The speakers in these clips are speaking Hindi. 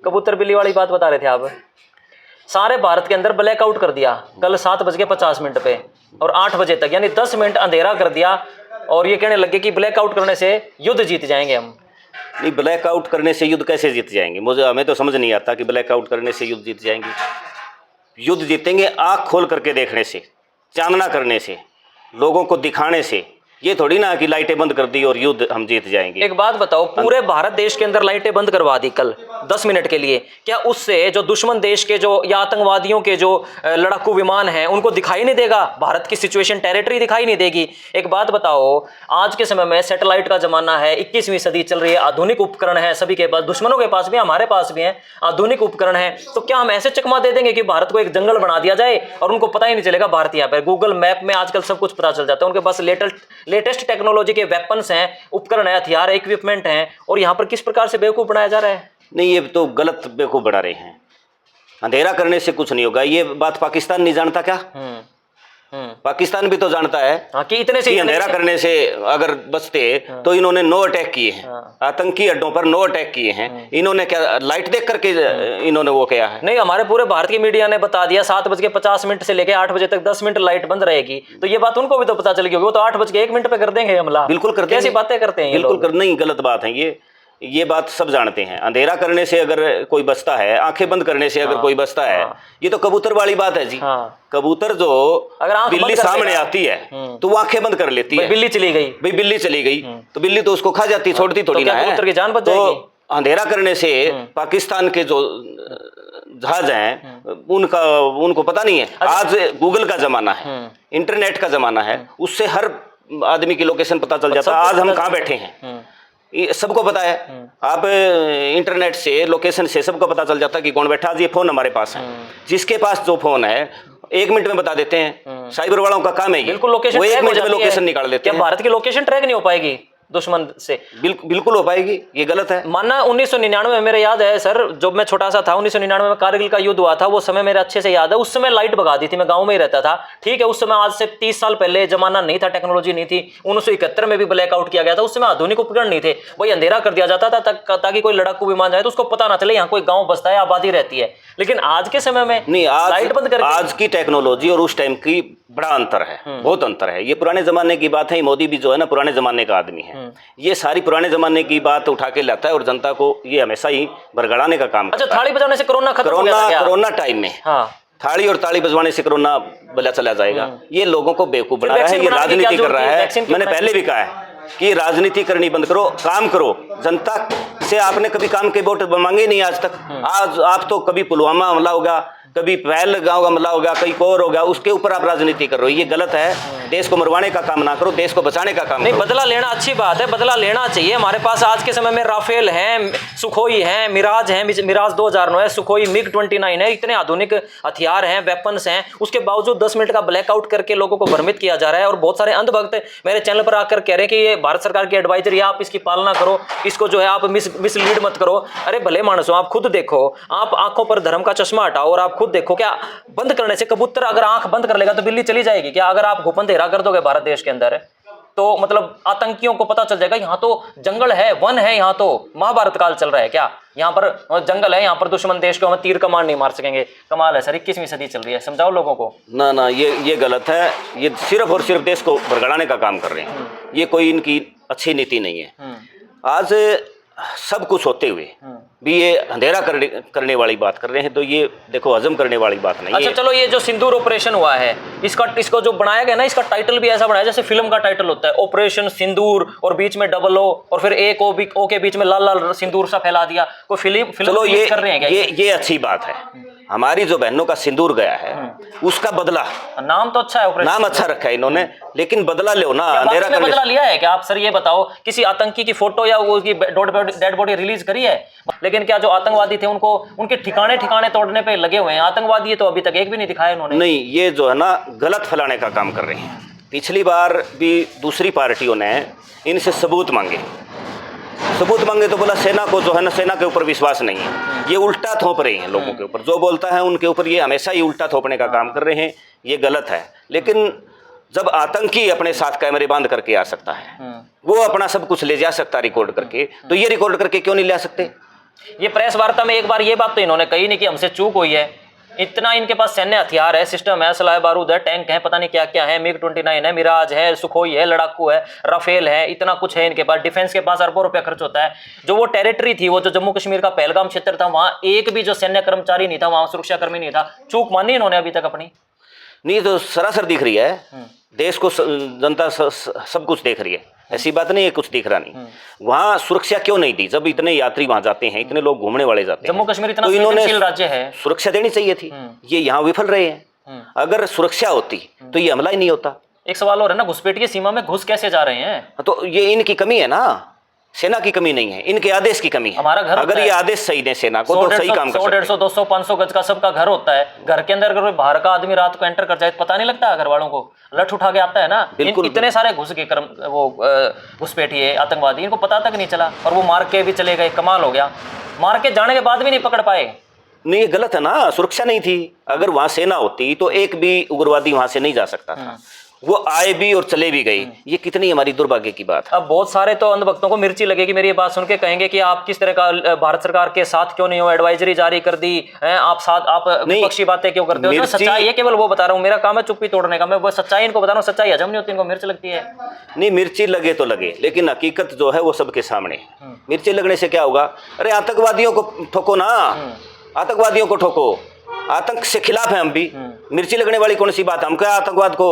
कबूतर बिल्ली वाली बात बता रहे थे आप। सारे भारत के अंदर ब्लैकआउट कर दिया कल 7:50 पे, और 8 बजे तक यानी 10 मिनट अंधेरा कर दिया, और ये कहने लगे कि ब्लैकआउट करने से युद्ध जीत जाएंगे हम। नहीं, ब्लैकआउट करने से युद्ध कैसे जीत जाएंगे? हमें तो समझ नहीं आता कि ब्लैकआउट करने से युद्ध जीत जाएंगे। युद्ध जीतेंगे आँख खोल करके देखने से, चानना करने से, लोगों को दिखाने से। ये थोड़ी ना कि लाइटें बंद कर दी और युद्ध हम जीत जाएंगे। एक बात बताओ, पूरे भारत देश के अंदर लाइटें बंद करवा दी कल 10 मिनट के लिए, क्या उससे जो दुश्मन देश के जो या आतंकवादियों के जो लड़ाकू विमान हैं उनको दिखाई नहीं देगा? भारत की सिचुएशन, टेरिटरी दिखाई नहीं देगी? एक बात बताओ, आज के समय में सैटेलाइट का जमाना है, 21वीं सदी चल रही है, आधुनिक उपकरण है सभी के पास, दुश्मनों के पास भी, हमारे पास भी है आधुनिक उपकरण है, तो क्या हम ऐसे चकमा दे देंगे कि भारत को एक जंगल बना दिया जाए और उनको पता ही नहीं चलेगा भारत यहाँ पे? गूगल मैप में आजकल सब कुछ पता चल जाता है, उनके पास लेटेस्ट टेक्नोलॉजी के वेपन्स हैं, उपकरण है, हथियार, इक्विपमेंट हैं, और यहाँ पर किस प्रकार से बेवकूफ बनाया जा रहा है? नहीं, ये तो गलत बेवकूफ बना रहे हैं। अंधेरा करने से कुछ नहीं होगा। ये बात पाकिस्तान नहीं जानता क्या? पाकिस्तान भी तो जानता है कि इतने से अंधेरा करने से अगर बचते तो इन्होंने 9 अटैक किए हैं, आतंकी अड्डों पर 9 अटैक किए हैं। इन्होंने क्या लाइट देख करके इन्होंने वो किया है? नहीं, हमारे पूरे भारत की मीडिया ने बता दिया 7:50 से लेकर 8 बजे तक 10 मिनट लाइट बंद रहेगी, तो ये बात उनको भी तो पता चल गई होगी, वो तो 8:01 कर देंगे हमला। बिल्कुल कर देंगे। कैसी बातें करते हैं? बिल्कुल नहीं, गलत बात है ये बात सब जानते हैं। अंधेरा करने से अगर कोई बचता है, आंखें बंद करने से अगर कोई बचता है, ये तो कबूतर वाली बात है जी। कबूतर जो अगर बिल्ली सामने आती है तो वो आंखें बंद कर लेती है। बिल्ली चली गई, भाई बिल्ली चली गई तो बिल्ली तो उसको खा जाती, छोड़ती थोड़ी ना है। कबूतर की जान बच जाएगी। तो अंधेरा करने से पाकिस्तान के जो जहाज हैं उनको पता नहीं है। आज गूगल का जमाना है, इंटरनेट का जमाना है, उससे हर आदमी की लोकेशन पता चल जाता है। आज हम कहाँ बैठे हैं ये सबको पता है। आप इंटरनेट से, लोकेशन से सबको पता चल जाता है कि कौन बैठा। आज ये फोन हमारे पास है, जिसके पास जो फोन है 1 मिनट में बता देते हैं। साइबर वालों का काम है ये, बिल्कुल लोकेशन, वो 1 मिनट में लोकेशन निकाल देते हैं। भारत की लोकेशन ट्रैक नहीं हो पाएगी दुश्मन से? बिल्कुल हो पाएगी, ये गलत है। माना 1999 में, मेरे याद है सर, जब मैं छोटा सा था, 1999 में कारगिल का युद्ध हुआ था, वो समय मेरे अच्छे से याद है। उस समय लाइट भगा दी थी, मैं गांव में ही रहता था, ठीक है। उस समय आज से 30 साल पहले जमाना नहीं था, टेक्नोलॉजी नहीं थी। 1971 में भी ब्लैकआउट किया गया था, उस समय आधुनिक उपकरण नहीं थे, वही अंधेरा कर दिया जाता था ताकि कोई लड़ाकू विमान जाए तो उसको पता ना चले यहाँ कोई गाँव बसता है, आबादी रहती है। लेकिन आज के समय में नहीं, लाइट बंद करके, आज की टेक्नोलॉजी और उस टाइम की बड़ा अंतर है, बहुत अंतर है। ये पुराने जमाने की बात है। मोदी भी जो है ना पुराने जमाने का आदमी है। ये सारी पुराने जमाने की बात उठा के लाता है और जनता को ये हमेशा ही भरगड़ाने का काम करता है। थाली बजाने से कोरोना खत्म हो गया था? कोरोना टाइम में थाली और ताली बजवाने से कोरोना भला चला जाएगा? ये लोगों को बेवकूफ बना रहा है, ये राजनीति कर रहा है। मैंने पहले भी कहा है कि राजनीति करनी बंद करो, काम करो। जनता से आपने कभी काम के वोट मांगे नहीं आज तक। आज आप तो कभी पुलवामा हमला होगा, कभी पहल गांव का हमला होगा, कहीं और होगा, उसके ऊपर आप राजनीति कर रहे हो। ये गलत है। देश को मरवाने का काम ना करो, देश को बचाने का काम नहीं करो। बदला लेना अच्छी बात है, बदला लेना चाहिए। हमारे पास आज के समय में राफेल है, सुखोई है, मिराज है, मिराज 2009 है, सुखोई MiG-29 है, इतने आधुनिक हथियार हैं, वेपन्स हैं। उसके बावजूद 10 मिनट का ब्लैकआउट करके लोगों को भ्रमित किया जा रहा है। और बहुत सारे अंधभक्त मेरे चैनल पर आकर कह रहे हैं कि ये भारत सरकार की एडवाइजरी, आप इसकी पालना करो, इसको जो है आप मिसलीड मत करो। अरे भले मानसो, आप खुद देखो, आप आंखों पर धर्म का चश्मा हटाओ और आप खुद देखो, क्या बंद करने से कबूतर अगर आंख बंद कर लेगा तो बिल्ली चली जाएगी क्या? अगर आप हुक्म अंधेरा कर दोगे भारत देश के अंदर तो मतलब आतंकियों को पता चल जाएगा यहाँ तो जंगल है, वन है, यहाँ तो महाभारत काल चल रहा है क्या? यहाँ पर जंगल है, यहाँ पर दुश्मन देश को हम तीर कमान नहीं मार सकेंगे। कमाल है सर, 21वीं सदी चल रही है, समझाओ लोगों को। ना ये गलत है। ये सिर्फ और सिर्फ देश को भरगड़ाने का काम कर रहे हैं। ये कोई इनकी अच्छी नीति नहीं है। आज सब कुछ होते हुए भी ये अंधेरा करने वाली बात कर रहे हैं, तो ये देखो हजम करने वाली बात नहीं है। अच्छा चलो, ये जो सिंदूर ऑपरेशन हुआ है, इसको जो बनाया गया ना, इसका टाइटल भी ऐसा बनाया जैसे फिल्म का टाइटल होता है, ऑपरेशन सिंदूर, और बीच में डबल ओ और फिर एक ओ के बीच में लाल लाल सिंदूर सा फैला दिया। कोई फिल्म चलो ये कर रहे हैं क्या? ये अच्छी बात है। हमारी जो बहनों का सिंदूर गया है उसका बदला, नाम तो अच्छा है, नाम अच्छा रखा है इन्होंने, लेकिन बदला लो ना। अंधेरा करने बदला लिया है क्या? आप सर ये बताओ, किसी आतंकी की फोटो या उसकी डेड बॉडी रिलीज करी है? लेकिन क्या जो आतंकवादी थे उनको उनके ठिकाने तोड़ने पे लगे हुए हैं। आतंकवादी तो अभी तक एक भी नहीं दिखाया इन्होंने। नहीं, ये जो है ना गलत फैलाने का काम कर रहे हैं। पिछली बार भी दूसरी पार्टियों ने इनसे सबूत मांगे तो बोला सेना को जो है ना, सेना के ऊपर विश्वास नहीं है। ये उल्टा थोप रहे हैं लोगों के ऊपर, जो बोलता है उनके ऊपर ये हमेशा ही उल्टा थोपने का काम कर रहे हैं। ये गलत है। लेकिन जब आतंकी अपने साथ कैमरे बांध करके आ सकता है, वो अपना सब कुछ ले जा सकता है रिकॉर्ड करके, तो ये रिकॉर्ड करके क्यों नहीं ले सकते? ये प्रेस वार्ता में एक बार ये बात तो इन्होंने कही नहीं कि हमसे चूक हुई है। इतना इनके पास सैन्य हथियार है, सिस्टम है, सलाह बारूद है, टैंक है, पता नहीं क्या क्या है, MiG-29 है, मिराज है, सुखोई है, लड़ाकू है, राफेल है, इतना कुछ है इनके पास। डिफेंस के पास अरबों रुपया खर्च होता है। जो वो टेरिटरी थी, वो जो जम्मू कश्मीर का पहलगाम क्षेत्र था, वहां एक भी जो सैन्य कर्मचारी नहीं था, वहां सुरक्षा कर्मी नहीं था। चूक मानी इन्होंने अभी तक अपनी? नहीं, तो सरासर दिख रही है, देश को जनता सब कुछ देख रही है, ऐसी बात नहीं है कुछ दिख रहा नहीं। वहाँ सुरक्षा क्यों नहीं दी? जब इतने यात्री वहां जाते हैं, इतने लोग घूमने वाले जाते हैं, जम्मू कश्मीर इतना तो इन्होंने संवेदनशील राज्य है, सुरक्षा देनी चाहिए थी। ये यहाँ विफल रहे हैं। अगर सुरक्षा होती तो ये हमला ही नहीं होता। एक सवाल और है ना, घुसपैठ की सीमा में घुस कैसे जा रहे हैं? तो ये इनकी कमी है ना, सेना की कमी नहीं है, इनके आदेश की कमी है। हमारा घर अगर ये आदेश सही दें सेना को तो सही काम कर 100, सकते 150, 200, 500 गज का सबका घर होता है। घर के अंदर अगर कोई बाहर का आदमी रात को एंटर कर जाए तो पता नहीं लगता घर वालों को, लठ उठा के आता है ना। बिल्कुल। इतने सारे घुस के घुसपैठिए आतंकवादी, इनको पता तक नहीं चला और वो मार के भी चले गए। कमाल हो गया, मार के जाने के बाद भी नहीं पकड़ पाए। नहीं, ये गलत है ना, सुरक्षा नहीं थी। अगर वहां सेना होती तो एक भी उग्रवादी वहां से नहीं जा सकता था। वो आए भी और चले भी गए। ये कितनी हमारी दुर्भाग्य की बात है। अब बहुत सारे तो अंधभक्तों को मिर्ची लगेगी मेरी ये बात सुन के, कहेंगे कि आप किस तरह का भारत सरकार के साथ क्यों नहीं हो, एडवाइजरी जारी कर दी है, आप विपक्षी बातें क्यों करते हो? सच्चाई ये केवल वो बता रहा हूँ, मेरा काम है चुप्पी तोड़ने का, मैं वो सच्चाई इनको बता रहा हूँ। सच्चाई हजम नहीं होती, इनको मिर्च लगती है। नहीं, मिर्ची लगे तो लगे, लेकिन हकीकत जो है वो सबके सामने। मिर्ची लगने से क्या होगा? अरे आतंकवादियों को ठोको ना, आतंकवादियों को ठोको। आतंक से खिलाफ है हम भी। मिर्ची लगने वाली कौन सी बात? हम क्या आतंकवाद को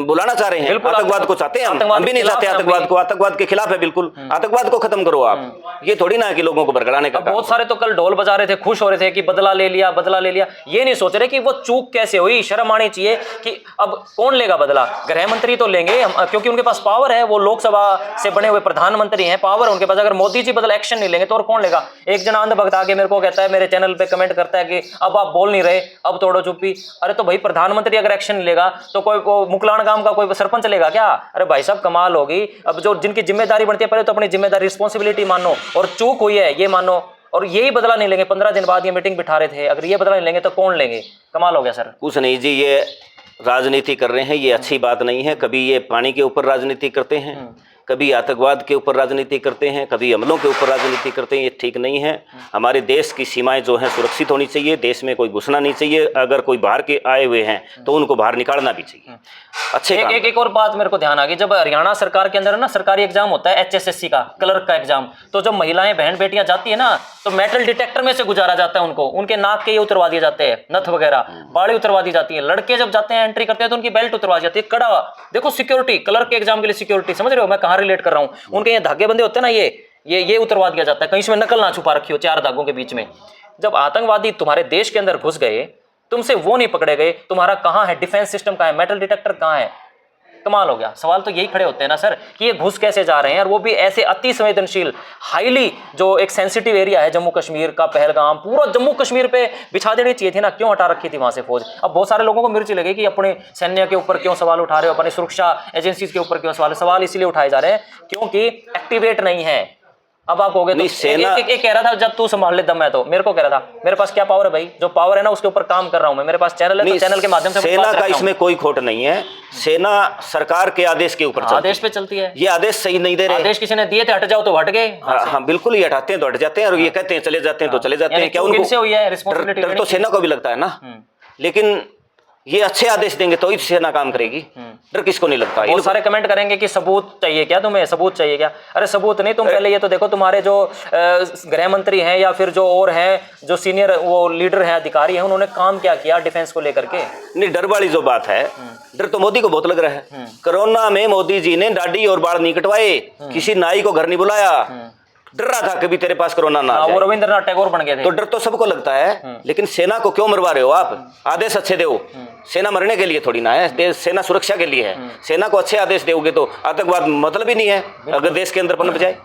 बुलाना चाह रहे हैं? आतंकवाद को चाहते हैं हम भी नहीं चाहते आतंकवाद को। आतंकवाद के खिलाफ है बिल्कुल। आतंकवाद को खत्म करो आप। ये थोड़ी ना है कि लोगों को बरगलाने का। बहुत सारे तो कल ढोल बजा रहे थे, खुश हो रहे थे कि बदला ले लिया, बदला ले लिया। ये नहीं सोच रहे कि वो चूक कैसे हुई। शर्म आनी चाहिए कि अब कौन लेगा बदला? गृह मंत्री तो लेंगे क्योंकि उनके पास पावर है, वो लोकसभा से बने हुए प्रधानमंत्री हैं, पावर है उनके पास। अगर मोदी जी बदला एक्शन नहीं लेंगे तो और कौन लेगा? एक जना अंधभक्त आके मेरे को कहता है, मेरे चैनल पे कमेंट करता है कि अब आप बोल नहीं रहे, अब तोड़ो चुप्पी। अरे तो भाई प्रधानमंत्री अगर एक्शन नहीं लेगा तो कोई मुकलान गांव का कोई सरपंच लेगा क्या? अरे भाई साहब कमाल होगी। अब जो जिनकी जिम्मेदारी बनती है, पहले तो अपनी जिम्मेदारी रिस्पॉन्सिबिलिटी मानो और चूक हुई है ये मानो, और यही बदला नहीं लेंगे। 15 दिन बाद ये मीटिंग बिठा रहे थे, अगर ये बदला नहीं लेंगे तो कौन लेंगे? कमाल हो गया सर। कुछ नहीं जी, ये राजनीति कर रहे हैं, ये अच्छी बात नहीं है। कभी ये पानी के ऊपर राजनीति करते हैं, कभी आतंकवाद के ऊपर राजनीति करते हैं, कभी हमलों के ऊपर राजनीति करते हैं। ये ठीक नहीं है। हमारे देश की सीमाएं जो हैं सुरक्षित होनी चाहिए। देश में कोई घुसना नहीं चाहिए। अगर कोई बाहर के आए हुए हैं तो उनको बाहर निकालना भी चाहिए। अच्छे एक और बात मेरे को ध्यान आ गई। जब हरियाणा सरकार के अंदर ना सरकारी एग्जाम होता है, HSSC का क्लर्क का एग्जाम, तो जब महिलाएं बहन बेटियां जाती है ना, तो मेटल डिटेक्टर में से गुजारा जाता है उनको। उनके नाक के ये उतरवा दिए जाते हैं, नथ वगैरह बाड़ी उतरवा दी जाती है। लड़के जब जाते हैं एंट्री करते हैं तो उनकी बेल्ट उतरवा जाती है। कड़ा देखो सिक्योरिटी, क्लर्क के एग्जाम के लिए सिक्योरिटी, समझ रहे हो मैं कहाँ रिलेट कर रहा हूँ? उनके ये धागे बंधे होते हैं ना, ये उतरवा दिया जाता है। कहीं इसमें नकल ना छुपा रखी हो 4 धागों के बीच में। जब आतंकवादी तुम्हारे देश के अंदर घुस गए, तुमसे वो नहीं पकड़े गए, तुम्हारा कहाँ है डिफेंस सिस्टम? कहाँ है मेटल डिटेक्टर? कहाँ है? कमाल हो गया। सवाल तो यही खड़े होते हैं ना सर कि ये घुस कैसे जा रहे हैं, और वो भी ऐसे अति संवेदनशील, हाईली जो एक सेंसिटिव एरिया है जम्मू कश्मीर का, पहलगाम, पूरा जम्मू कश्मीर पे बिछा देनी चाहिए थी ना। क्यों हटा रखी थी वहां से फौज? अब बहुत सारे लोगों को मिर्ची लगे कि अपने सैन्य के ऊपर क्यों सवाल उठा रहे हो, अपने सुरक्षा एजेंसीज के ऊपर क्यों सवाल इसलिए उठाए जा रहे हैं क्योंकि एक्टिवेट नहीं है। अब आप कहोगे तो सेना एक कह रहा था जब तू संभाल ले दम है, तो मेरे को कह रहा था मेरे पास क्या पावर है भाई? जो पावर है ना उसके ऊपर काम कर रहा हूं मैं। मेरे पास चैनल है तो चैनल के माध्यम से सेना का इसमें कोई खोट नहीं है। सेना सरकार के आदेश के ऊपर चलती है, आदेश पे चलती है। ये आदेश सही नहीं दे रहे। आदेश किसी ने दिए थे, हट जाओ तो हट गए। हाँ बिल्कुल, ये हटाते हैं तो हट जाते हैं, और ये कहते हैं चले जाते हैं तो चले जाते हैं। क्या उनको हुई है रिस्पांसिबिलिटी? डर तो सेना को भी लगता है ना, लेकिन ये अच्छे आदेश देंगे तो ही सेना काम करेगी। डर किसको नहीं लगता? बहुत सारे कमेंट करेंगे कि सबूत चाहिए क्या तुम्हें, सबूत चाहिए क्या? अरे सबूत नहीं, तुम पहले ये तो देखो तुम्हारे जो गृह मंत्री हैं या फिर जो और हैं, जो सीनियर वो लीडर हैं, अधिकारी हैं, उन्होंने काम क्या किया डिफेंस को लेकर के? नहीं, डर वाली जो बात है, डर तो मोदी को बहुत लग रहा है। कोरोना में मोदी जी ने दाढ़ी और बाल नहीं कटवाए, किसी नाई को घर नहीं बुलाया, डर रहा था कभी तेरे पास कोरोना ना आ जाए। वो रविंद्रनाथ टैगोर बन गए थे। तो डर तो सबको लगता है, लेकिन सेना को क्यों मरवा रहे हो आप? आदेश अच्छे दो। सेना मरने के लिए थोड़ी ना है, सेना सुरक्षा के लिए है। सेना को अच्छे आदेश दोगे तो आतंकवाद मतलब ही नहीं है। अगर देश के अंदर पनप जाए,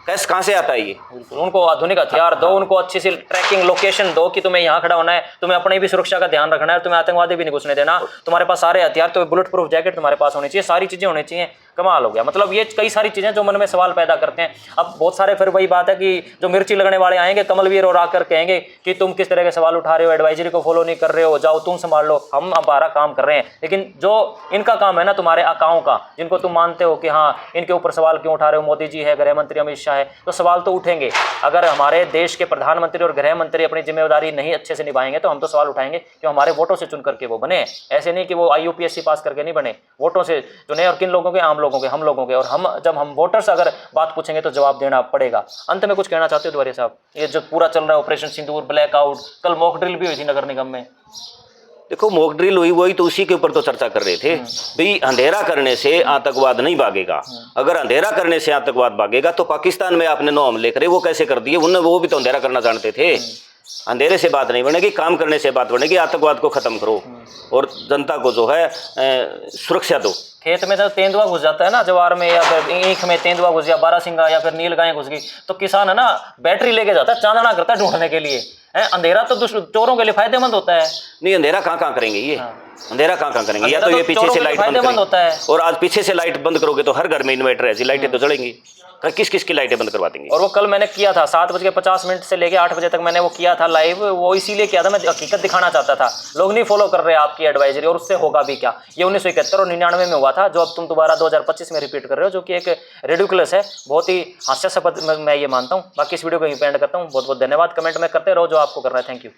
कैसे कहां से आता है ये? उनको आधुनिक हथियार दो, उनको अच्छी सी ट्रैकिंग लोकेशन दो कि तुम्हें यहाँ खड़ा होना है, तुम्हें अपनी भी सुरक्षा का ध्यान रखना है, तुम्हें आतंकवादी भी नहीं घुसने देना। तुम्हारे पास सारे हथियार, तो बुलेट प्रूफ जैकेट तुम्हारे पास होनी चाहिए, सारी चीजें होनी चाहिए। कमाल हो गया। मतलब ये कई सारी चीजें जो मन में सवाल पैदा करते हैं। अब बहुत सारे फिर वही बात है कि जो मिर्ची लगने वाले आएंगे कमलवीर और आकर कहेंगे कि तुम किस तरह के सवाल उठा रहे हो, एडवाइजरी को फॉलो नहीं कर रहे हो, जाओ तुम संभाल लो, हम हमारा काम कर रहे हैं। लेकिन जो इनका काम है ना, तुम्हारे आकाओं का, जिनको तुम मानते हो कि हाँ इनके ऊपर सवाल क्यों उठा रहे हो, मोदी जी है, गृह मंत्री अमित शाह है, तो सवाल तो उठेंगे। अगर हमारे देश के प्रधानमंत्री और गृह मंत्री अपनी जिम्मेदारी नहीं अच्छे से निभाएंगे तो हम तो सवाल उठाएंगे कि हमारे वोटों से चुन करके वो बने। ऐसे नहीं कि वो IUPSC पास करके नहीं बने, वोटों से चुने। और किन लोगों के? आम लोगों के, हम लोगों के। और हम जब हम वोटर्स अगर बात पूछेंगे तो जवाब देना पड़ेगा। अंत में कुछ कहना चाहते हो द्वारिया साहब? ये जो पूरा चल रहा है ऑपरेशन सिंदूर, ब्लैकआउट, कल मॉक ड्रिल भी हुई थी नगर निगम में। देखो मॉक ड्रिल हुई, वही तो उसी के ऊपर तो चर्चा कर रहे थे भाई, अंधेरा करने से आतंकवाद नहीं भागेगा। अगर अंधेरा करने से आतंकवाद भागेगा तो पाकिस्तान में आपने 9 हमले करे, वो कैसे कर दिए? उन्होंने, वो भी तो अंधेरा करना जानते थे। अंधेरे से बात नहीं बनेगी, काम करने से बात बनेगी। आतंकवाद को खत्म करो और जनता को जो है सुरक्षा दो। खेत में तो तेंदुआ घुस जाता है ना, जवार में या फिर ईख में तेंदुआ घुस गया, बारासिंगा या फिर नील गाय घुस गई, तो किसान है ना बैटरी लेके जाता है, चांदना करता है ढूंढने के लिए। अंधेरा तो चोरों के लिए फायदेमंद होता है। नहीं, अंधेरा कहाँ करेंगे ये? अंधेरा कहाँ करेंगे? या तो ये पीछे से लाइट बंद होता है, और आज पीछे से लाइट बंद करोगे तो हर घर में इन्वर्टर है, ऐसी लाइटें तो जलेंगी। किस किस की लाइटें बंद करवा देंगे? और वो कल मैंने किया था 7:50 से लेके 8 बजे तक मैंने वो किया था लाइव। वो इसीलिए किया था, मैं हकीकत दिखाना चाहता था। लोग नहीं फॉलो कर रहे आपकी एडवाइजरी, और उससे होगा भी क्या? ये 1971 और 99 में हुआ था, जो अब तुम दोबारा 2025 में रिपीट कर रहे हो, जो कि एक रेडिकुलस है, बहुत ही हास्यास्पद मैं ये मानता हूँ। बाकी इस वीडियो को यहीं पे एंड करता हूँ। बहुत बहुत धन्यवाद। कमेंट में करते रहो जो आपको करना है। Thank you.